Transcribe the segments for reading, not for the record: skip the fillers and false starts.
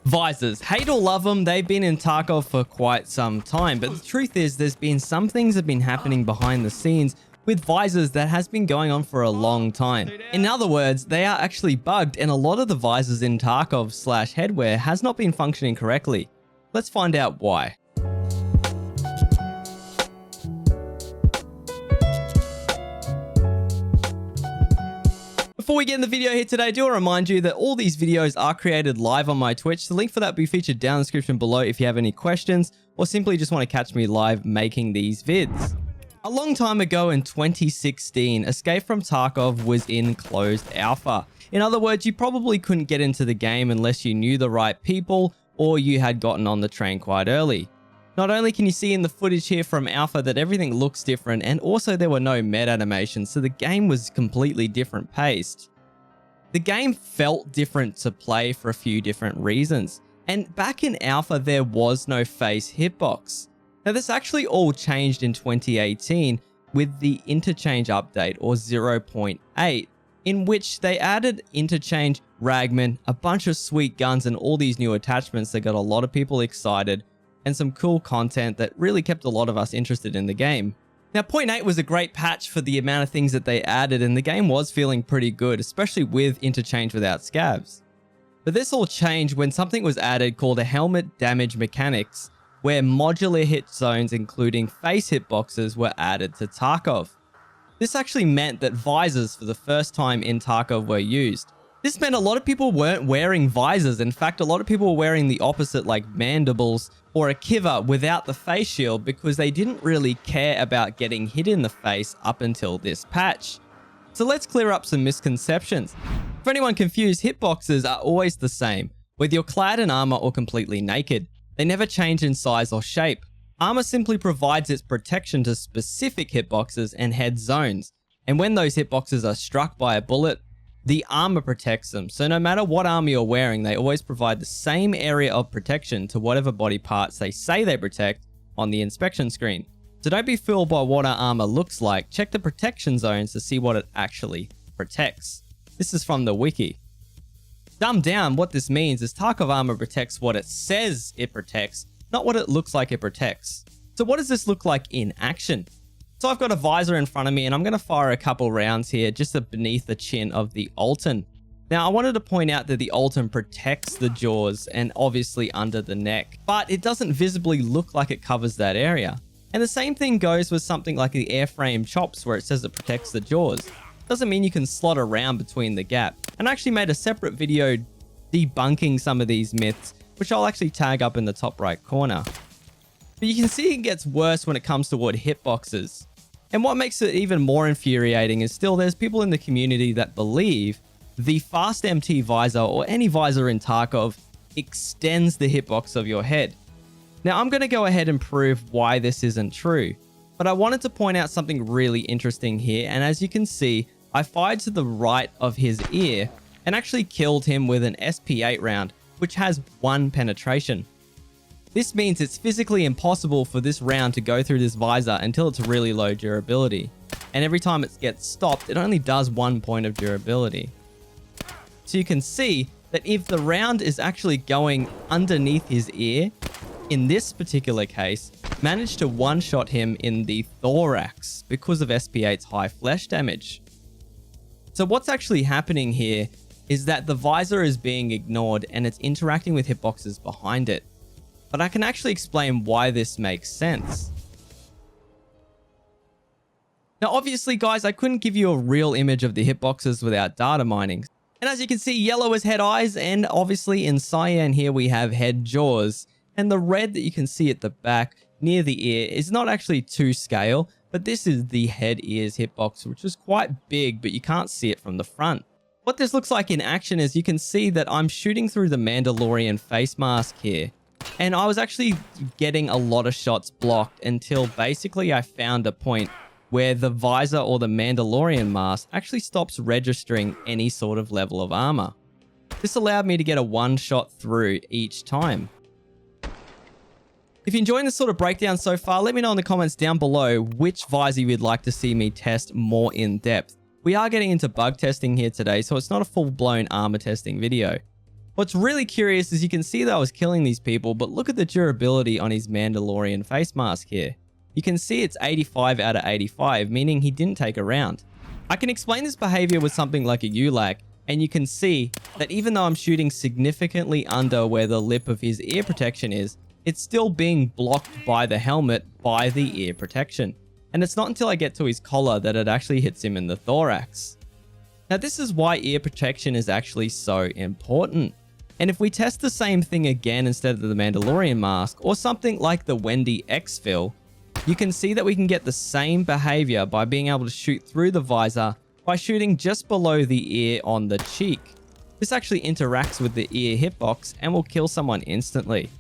Visors, hate or love them, they've been in Tarkov for quite some time, but the truth is there's been some things that have been happening behind the scenes with visors that has been going on for a long time. In other words, they are actually bugged, and a lot of the visors in Tarkov / headwear has not been functioning correctly. Let's find out why. Before we get in the video here today, I do want to remind you that all these videos are created live on my Twitch. The link for that will be featured down in the description below if you have any questions or simply just want to catch me live making these vids. A long time ago in 2016, Escape from Tarkov was in closed alpha. In other words, you probably couldn't get into the game unless you knew the right people or you had gotten on the train quite early. Not only can you see in the footage here from alpha that everything looks different, and also there were no med animations, so the game was completely different paced. The game felt different to play for a few different reasons, and back in alpha there was no face hitbox. Now this actually all changed in 2018 with the interchange update, or 0.8, in which they added interchange, ragman, a bunch of sweet guns and all these new attachments that got a lot of people excited, and some cool content that really kept a lot of us interested in the game. Now 0.8 was a great patch for the amount of things that they added, and the game was feeling pretty good, especially with interchange without scavs. But this all changed when something was added called a helmet damage mechanics, where modular hit zones including face hitboxes were added to Tarkov. This actually meant that visors for the first time in Tarkov were used. This meant a lot of people weren't wearing visors. In fact, a lot of people were wearing the opposite, like mandibles or a kiver without the face shield, because they didn't really care about getting hit in the face up until this patch. So let's clear up some misconceptions. For anyone confused, hitboxes are always the same, whether you're clad in armor or completely naked. They never change in size or shape. Armor simply provides its protection to specific hitboxes and head zones. And when those hitboxes are struck by a bullet, the armor protects them. So no matter what armor you're wearing, they always provide the same area of protection to whatever body parts they say they protect on the inspection screen. So don't be fooled by what our armor looks like. Check the protection zones to see what it actually protects. This is from the wiki. Dumbed down, what this means is Tarkov armor protects what it says it protects, not what it looks like it protects. So what does this look like in action? So I've got a visor in front of me, and I'm going to fire a couple rounds here just beneath the chin of the Alton. Now I wanted to point out that the Alton protects the jaws and obviously under the neck, but it doesn't visibly look like it covers that area. And the same thing goes with something like the airframe chops, where it says it protects the jaws. Doesn't mean you can slot around between the gap. And I actually made a separate video debunking some of these myths, which I'll actually tag up in the top right corner. But you can see it gets worse when it comes toward hitboxes. And what makes it even more infuriating is still there's people in the community that believe the fast MT visor, or any visor in Tarkov, extends the hitbox of your head. Now I'm going to go ahead and prove why this isn't true, but I wanted to point out something really interesting here, and as you can see, I fired to the right of his ear and actually killed him with an SP8 round, which has 1 penetration. This means it's physically impossible for this round to go through this visor until it's really low durability. And every time it gets stopped, it only does 1 point of durability. So you can see that if the round is actually going underneath his ear, in this particular case, managed to one-shot him in the thorax because of SP8's high flesh damage. So what's actually happening here is that the visor is being ignored and it's interacting with hitboxes behind it. But I can actually explain why this makes sense. Now obviously guys, I couldn't give you a real image of the hitboxes without data mining. And as you can see, yellow is head eyes, and obviously in cyan here we have head jaws. And the red that you can see at the back near the ear is not actually to scale, but this is the head ears hitbox, which is quite big, but you can't see it from the front. What this looks like in action is you can see that I'm shooting through the Mandalorian face mask here. And I was actually getting a lot of shots blocked until basically I found a point where the visor or the Mandalorian mask actually stops registering any sort of level of armor. This allowed me to get a 1-shot through each time. If you're enjoying this sort of breakdown so far, let me know in the comments down below which visor you'd like to see me test more in depth. We are getting into bug testing here today, so it's not a full-blown armor testing video. What's really curious is you can see that I was killing these people, but look at the durability on his Mandalorian face mask here. You can see it's 85 out of 85, meaning he didn't take a round. I can explain this behavior with something like a ULAC, and you can see that even though I'm shooting significantly under where the lip of his ear protection is, it's still being blocked by the helmet by the ear protection. And it's not until I get to his collar that it actually hits him in the thorax. Now this is why ear protection is actually so important. And if we test the same thing again instead of the Mandalorian mask, or something like the Wendy exfil, you can see that we can get the same behavior by being able to shoot through the visor by shooting just below the ear on the cheek. This actually interacts with the ear hitbox and will kill someone instantly.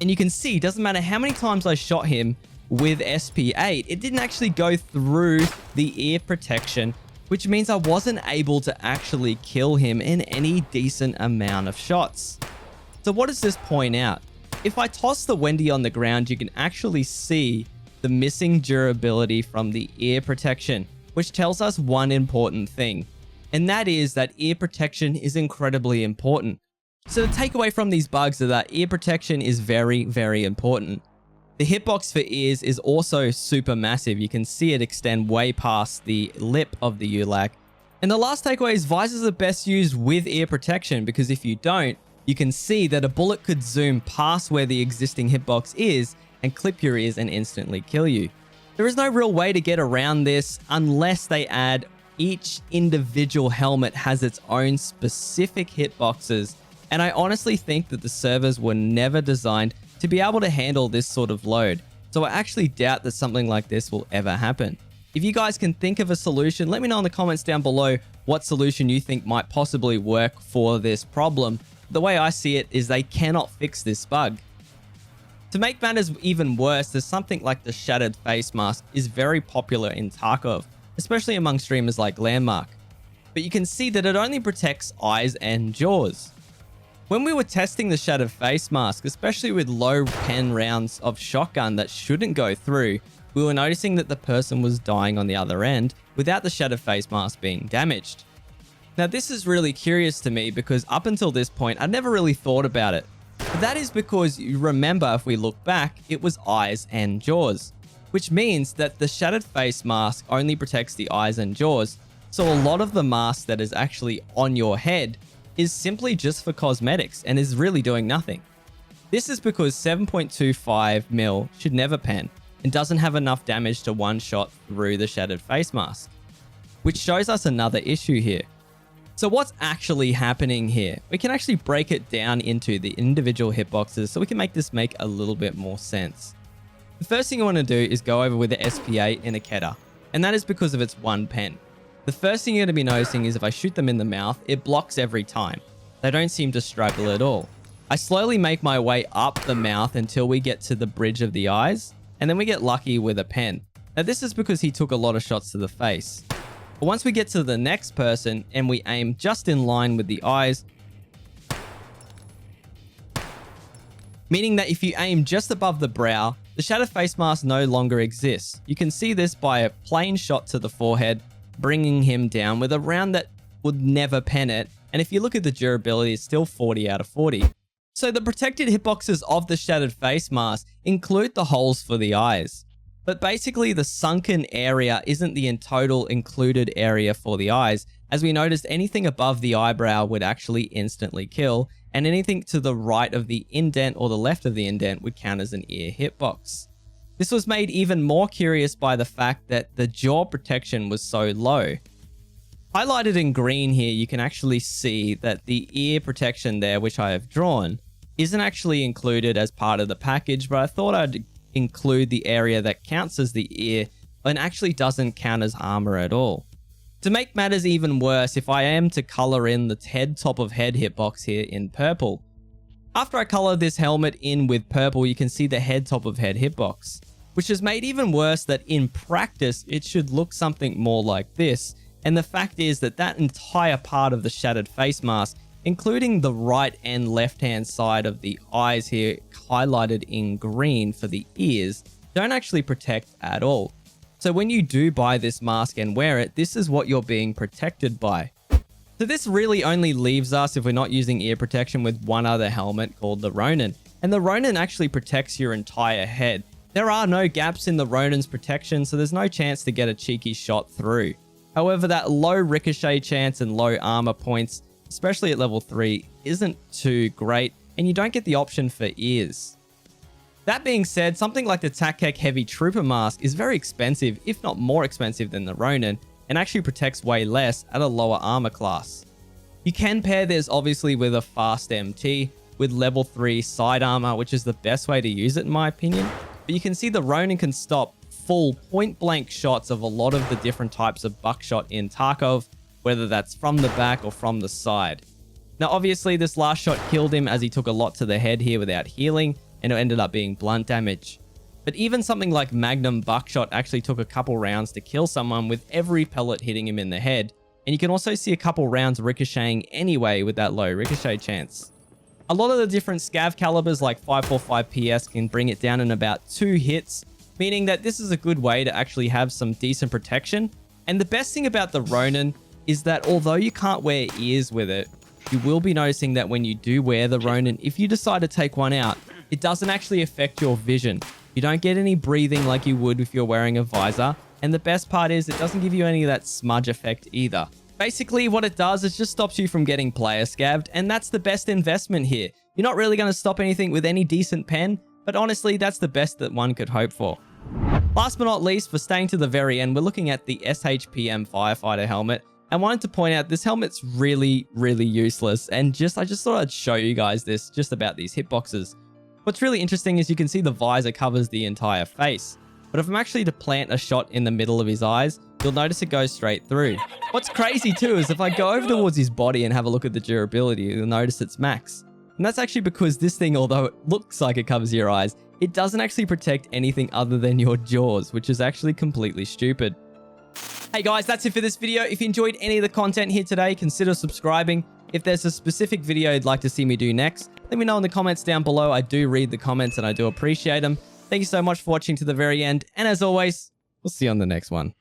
And you can see, doesn't matter how many times I shot him with SP8, it didn't actually go through the ear protection, which means I wasn't able to actually kill him in any decent amount of shots. So what does this point out? If I toss the Wendy on the ground, you can actually see the missing durability from the ear protection, which tells us one important thing, and that is that ear protection is incredibly important. So the takeaway from these bugs is that ear protection is very, very important. The hitbox for ears is also super massive. You can see it extend way past the lip of the ULAC. And the last takeaway is visors are best used with ear protection, because if you don't, you can see that a bullet could zoom past where the existing hitbox is and clip your ears and instantly kill you. There is no real way to get around this unless they add each individual helmet has its own specific hitboxes. And I honestly think that the servers were never designed to be able to handle this sort of load. So I actually doubt that something like this will ever happen. If you guys can think of a solution, let me know in the comments down below what solution you think might possibly work for this problem. The way I see it is they cannot fix this bug. To make matters even worse, there's something like the shattered face mask is very popular in Tarkov, especially among streamers like Landmark. But you can see that it only protects eyes and jaws. When we were testing the shattered face mask, especially with low pen rounds of shotgun that shouldn't go through, we were noticing that the person was dying on the other end without the shattered face mask being damaged. Now this is really curious to me because up until this point, I never really thought about it. But that is because you remember, if we look back, it was eyes and jaws, which means that the shattered face mask only protects the eyes and jaws. So a lot of the mask that is actually on your head is simply just for cosmetics and is really doing nothing. This is because 7.25mm should never pen and doesn't have enough damage to one shot through the shattered face mask, which shows us another issue here. So what's actually happening here? We can actually break it down into the individual hitboxes so we can make this make a little bit more sense. The first thing I want to do is go over with the SP8 in a Keter, and that is because of its one pen. The first thing you're going to be noticing is if I shoot them in the mouth, it blocks every time. They don't seem to struggle at all. I slowly make my way up the mouth until we get to the bridge of the eyes, and then we get lucky with a pen. Now this is because he took a lot of shots to the face. But once we get to the next person and we aim just in line with the eyes, meaning that if you aim just above the brow, the shattered face mask no longer exists. You can see this by a plain shot to the forehead, bringing him down with a round that would never pen it. And if you look at the durability, it's still 40 out of 40. So the protected hitboxes of the shattered face mask include the holes for the eyes. But basically the sunken area isn't the in total included area for the eyes, as we noticed anything above the eyebrow would actually instantly kill, and anything to the right of the indent or the left of the indent would count as an ear hitbox. This was made even more curious by the fact that the jaw protection was so low. Highlighted in green here, you can actually see that the ear protection there, which I have drawn, isn't actually included as part of the package, but I thought I'd include the area that counts as the ear and actually doesn't count as armor at all. To make matters even worse, if I am to color in the head top of head hitbox here in purple, after I color this helmet in with purple, you can see the head top of head hitbox, which is made even worse that in practice it should look something more like this. And the fact is that that entire part of the shattered face mask, including the right and left hand side of the eyes here highlighted in green for the ears, don't actually protect at all. So when you do buy this mask and wear it, this is what you're being protected by. So this really only leaves us, if we're not using ear protection, with one other helmet called the Ronin. And the Ronin actually protects your entire head. There are no gaps in the Ronin's protection, so there's no chance to get a cheeky shot through. However, that low ricochet chance and low armor points, especially at level 3, isn't too great, and you don't get the option for ears. That being said, something like the Kek Heavy Trooper mask is very expensive, if not more expensive than the Ronin, and actually protects way less at a lower armor class. You can pair this obviously with a fast MT with level 3 side armor, which is the best way to use it in my opinion. But you can see the Ronin can stop full point blank shots of a lot of the different types of buckshot in Tarkov, whether that's from the back or from the side. Now obviously this last shot killed him as he took a lot to the head here without healing, and it ended up being blunt damage. But even something like Magnum buckshot actually took a couple rounds to kill someone with every pellet hitting him in the head, and you can also see a couple rounds ricocheting anyway with that low ricochet chance. A lot of the different scav calibers like 545 PS can bring it down in about 2 hits, meaning that this is a good way to actually have some decent protection. And the best thing about the Ronin is that although you can't wear ears with it, you will be noticing that when you do wear the Ronin, if you decide to take one out, it doesn't actually affect your vision. You don't get any breathing like you would if you're wearing a visor. And the best part is it doesn't give you any of that smudge effect either. Basically, what it does is just stops you from getting player scabbed, and that's the best investment here. You're not really going to stop anything with any decent pen, but honestly, that's the best that one could hope for. Last but not least, for staying to the very end, we're looking at the SHPM Firefighter helmet. I wanted to point out this helmet's really, really useless, and I just thought I'd show you guys this just about these hitboxes. What's really interesting is you can see the visor covers the entire face, but if I'm actually to plant a shot in the middle of his eyes, you'll notice it goes straight through. What's crazy too is if I go over towards his body and have a look at the durability, you'll notice it's max. And that's actually because this thing, although it looks like it covers your eyes, it doesn't actually protect anything other than your jaws, which is actually completely stupid. Hey guys, that's it for this video. If you enjoyed any of the content here today, consider subscribing. If there's a specific video you'd like to see me do next, let me know in the comments down below. I do read the comments and I do appreciate them. Thank you so much for watching to the very end. And as always, we'll see you on the next one.